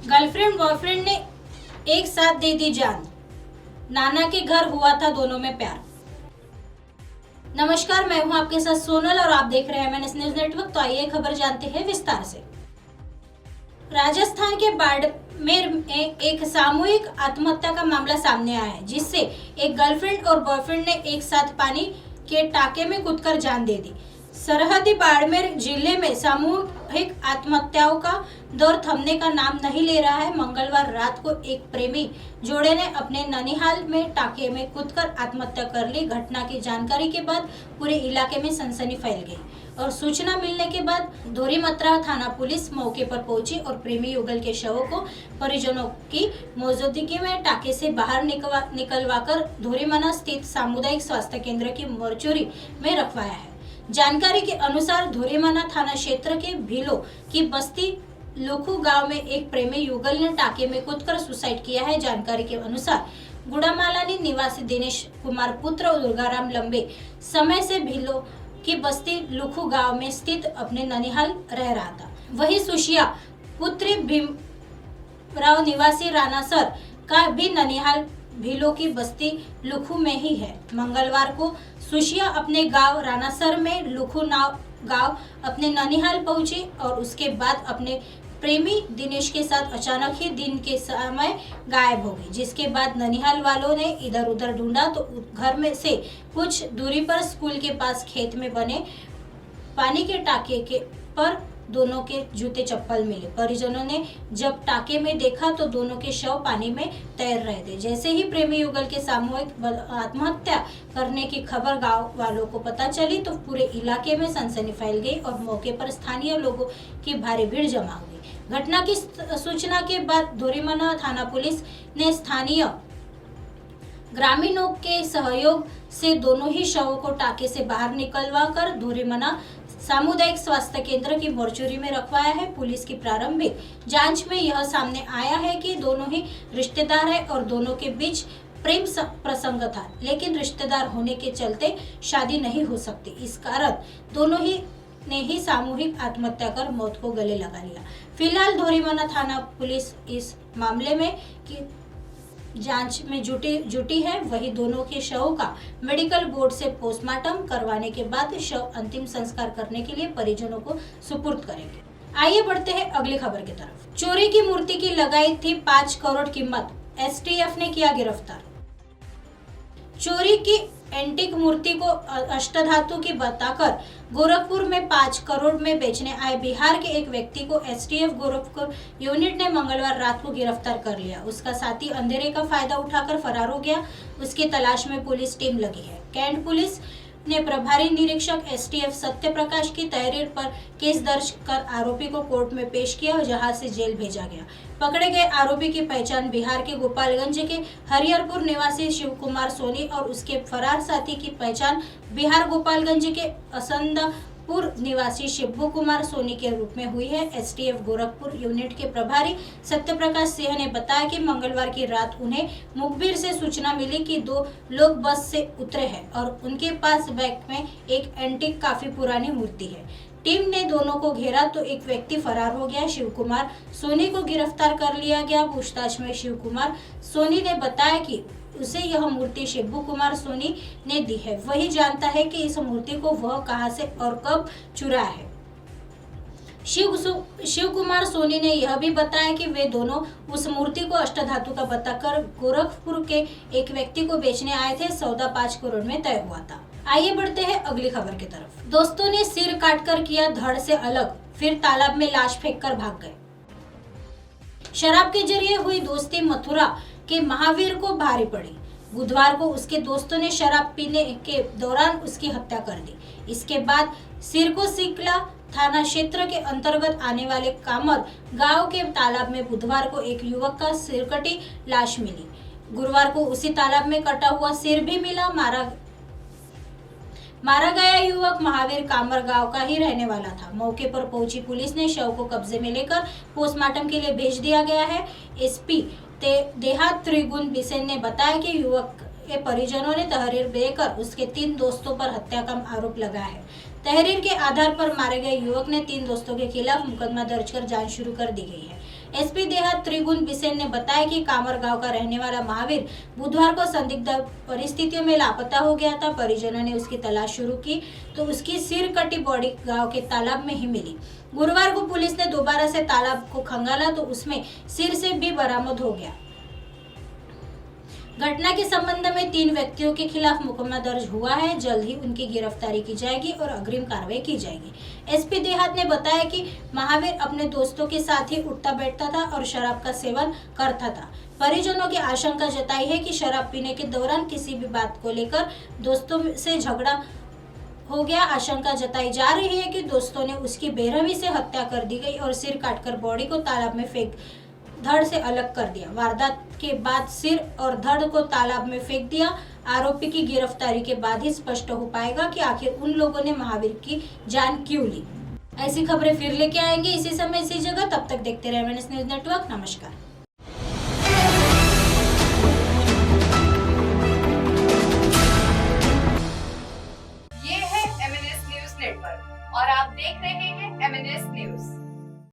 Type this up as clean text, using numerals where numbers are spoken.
Girlfriend boyfriend ने एक साथ दे दी जान, नाना के घर हुआ था दोनों में प्यार। नमस्कार, मैं हूं आपके साथ सोनल और आप देख रहे हैं एमएनएस न्यूज नेटवर्क। तो आइए खबर जानते हैं विस्तार से। राजस्थान के बाड़मेर में एक सामूहिक आत्महत्या का मामला सामने आया है, जिससे एक गर्लफ्रेंड और बॉयफ्रेंड ने एक साथ पानी के टाके में कूदकर जान दे दी। सरहदी बाड़मेर जिले में सामूहिक आत्महत्याओं का दौर थमने का नाम नहीं ले रहा है। मंगलवार रात को एक प्रेमी जोड़े ने अपने ननिहाल में टाके में कूदकर आत्महत्या कर ली। घटना की जानकारी के बाद पूरे इलाके में सनसनी फैल गई और सूचना मिलने के बाद धोरीमत्रा थाना पुलिस मौके पर पहुंची और प्रेमी युगल के शवों को परिजनों की मौजूदगी में टाके से बाहर निकलवाकर धोरीमना स्थित सामुदायिक स्वास्थ्य केंद्र की मोर्चरी में रखवाया है। जानकारी के अनुसार धोरीमना थाना क्षेत्र के भीलो की बस्ती लुखू गांव में एक प्रेमी युगल ने टाके में कूदकर सुसाइड किया है। जानकारी के अनुसार गुड़ामालानी निवासी दिनेश कुमार पुत्र दुर्गाराम लंबे समय से भीलो की बस्ती लुखू गांव में स्थित अपने ननिहाल रह रहा था। वही सुशिया पुत्री भीमराव निवासी रानासर का भी ननिहाल भीलो की बस्ती लुखू में ही है। मंगलवार को सुशिया अपने गांव रानासर में लुखू गांव अपने ननिहाल पहुंची और उसके बाद अपने प्रेमी दिनेश के साथ अचानक ही दिन के समय गायब हो गई। जिसके बाद ननिहाल वालों ने इधर उधर ढूंढा तो घर में से कुछ दूरी पर स्कूल के पास खेत में बने पानी के टाके के पर दोनों के जूते चप्पल मिले। परिजनों ने जब टाके में देखा तो दोनों के शव पानी में तैर रहे थे। जैसे ही प्रेमी युगल के सामूहिक आत्महत्या करने की खबर गांव वालों को पता चली तो पूरे इलाके में सनसनी फैल गई और मौके पर स्थानीय लोगों की भारी भीड़ जमा हो गई। घटना की सूचना के बाद धोरीमना थाना पुलिस ने स्थानीय ग्रामीणों के सहयोग से दोनों ही शवों को टाके से बाहर निकलवा कर धोरीमना सामुदायिक स्वास्थ्य केंद्र की मोर्चरी में रखवाया है। पुलिस की प्रारंभिक जांच में यह सामने आया है कि दोनों ही रिश्तेदार हैं और दोनों के बीच प्रेम प्रसंग था, लेकिन रिश्तेदार होने के चलते शादी नहीं हो सकती। इस कारण दोनों ही ने ही सामूहिक आत्महत्या कर मौत को गले लगा लिया। फिलहाल धोरीमना थाना पुलिस इस मामले में की जांच में जुटी है। वही दोनों के शवों का मेडिकल बोर्ड से पोस्टमार्टम करवाने के बाद शव अंतिम संस्कार करने के लिए परिजनों को सुपुर्द करेंगे। आइए बढ़ते हैं अगली खबर की तरफ। चोरी की मूर्ति की लगाई थी 5 करोड़ कीमत, एसटीएफ ने किया गिरफ्तार। चोरी की एंटीक मूर्ति को अष्टधातु की बताकर गोरखपुर में 5 करोड़ में बेचने आए बिहार के एक व्यक्ति को एसटीएफ गोरखपुर यूनिट ने मंगलवार रात को गिरफ्तार कर लिया। उसका साथी अंधेरे का फायदा उठाकर फरार हो गया। उसकी तलाश में पुलिस टीम लगी है। कैंट पुलिस ने प्रभारी निरीक्षक एसटीएफ सत्य प्रकाश की तहरीर पर केस दर्ज कर आरोपी को कोर्ट में पेश किया और जहां से जेल भेजा गया। पकड़े गए आरोपी की पहचान बिहार के गोपालगंज के हरिहरपुर निवासी शिव कुमार सोनी और उसके फरार साथी की पहचान बिहार गोपालगंज के असंदापुर निवासी शिब्बू कुमार सोनी के रूप में हुई है। एसटीएफ गोरखपुर यूनिट के प्रभारी सत्य प्रकाश सिंह ने बताया कि मंगलवार की रात उन्हें मुखबिर से सूचना मिली कि 2 लोग बस से उतरे हैं और उनके पास बैग में एक एंटीक काफी पुरानी मूर्ति है। टीम ने दोनों को घेरा तो एक व्यक्ति फरार हो गया। शिव कुमार सोनी को गिरफ्तार कर लिया गया। पूछताछ में शिव कुमार सोनी ने बताया कि उसे यह मूर्ति शिब्बू कुमार सोनी ने दी है। वही जानता है कि इस मूर्ति को वह कहां से और कब चुराया है। शिव कुमार सोनी ने यह भी बताया कि वे दोनों उस मूर्ति को अष्टधातु का बताकर गोरखपुर के एक व्यक्ति को बेचने आए थे। सौदा 5 करोड़ में तय हुआ था। आइए बढ़ते हैं अगली खबर की तरफ। दोस्तों ने सिर काटकर किया धड़ से अलग, फिर तालाब में लाश फेंककर भाग गए। शराब के जरिए हुई दोस्ती मथुरा के महावीर को भारी पड़ी। बुधवार को उसके दोस्तों ने शराब पीने के दौरान उसकी हत्या कर दी। इसके बाद सिर को सिकला थाना क्षेत्र के अंतर्गत आने वाले कामर गांव के तालाब में बुधवार को एक युवक का सिरकटी लाश मिली। गुरुवार को उसी तालाब में कटा हुआ सिर भी मिला। मारा गया युवक महावीर कामर गांव का ही रहने वाला था। मौके पर पहुंची पुलिस ने शव को कब्जे में लेकर पोस्टमार्टम के लिए भेज दिया गया है। एसपी देहात त्रिगुण बिसेन ने बताया कि युवक के परिजनों ने तहरीर देकर उसके 3 दोस्तों पर हत्या का आरोप लगाया है। तहरीर के आधार पर मारे गए युवक ने 3 दोस्तों के खिलाफ मुकदमा दर्ज कर जांच शुरू कर दी गई है। एसपी देहात त्रिगुण बिसेन ने बताया कि कामर गांव का रहने वाला महावीर बुधवार को संदिग्ध परिस्थितियों में लापता हो गया था। परिजनों ने उसकी तलाश शुरू की तो उसकी सिर कटी बॉडी गांव के तालाब में ही मिली। गुरुवार को पुलिस ने दोबारा से तालाब को खंगाला तो उसमें सिर से भी बरामद हो गया। घटना के संबंध में 3 व्यक्तियों के खिलाफ मुकदमा दर्ज हुआ है। जल्द ही उनकी गिरफ्तारी की जाएगी और अग्रिम कार्रवाई की जाएगी। एसपी देहात ने बताया कि महावीर अपने दोस्तों के साथ ही उठता बैठता था और शराब का सेवन करता था। परिजनों की आशंका जताई है कि शराब पीने के दौरान किसी भी बात को लेकर दोस्तों से झगड़ा हो गया। आशंका जताई जा रही है कि दोस्तों ने उसकी बेरहमी से हत्या कर दी गई और सिर काटकर बॉडी को तालाब में फेंक धड़ से अलग कर दिया। वारदात के बाद सिर और धड़ को तालाब में फेंक दिया। आरोपी की गिरफ्तारी के बाद ही स्पष्ट हो पाएगा कि आखिर उन लोगों ने महावीर की जान क्यों ली। ऐसी खबरें फिर लेके आएंगे इसी समय इसी जगह। तब तक देखते रहे MNS न्यूज नेटवर्क। नमस्कार।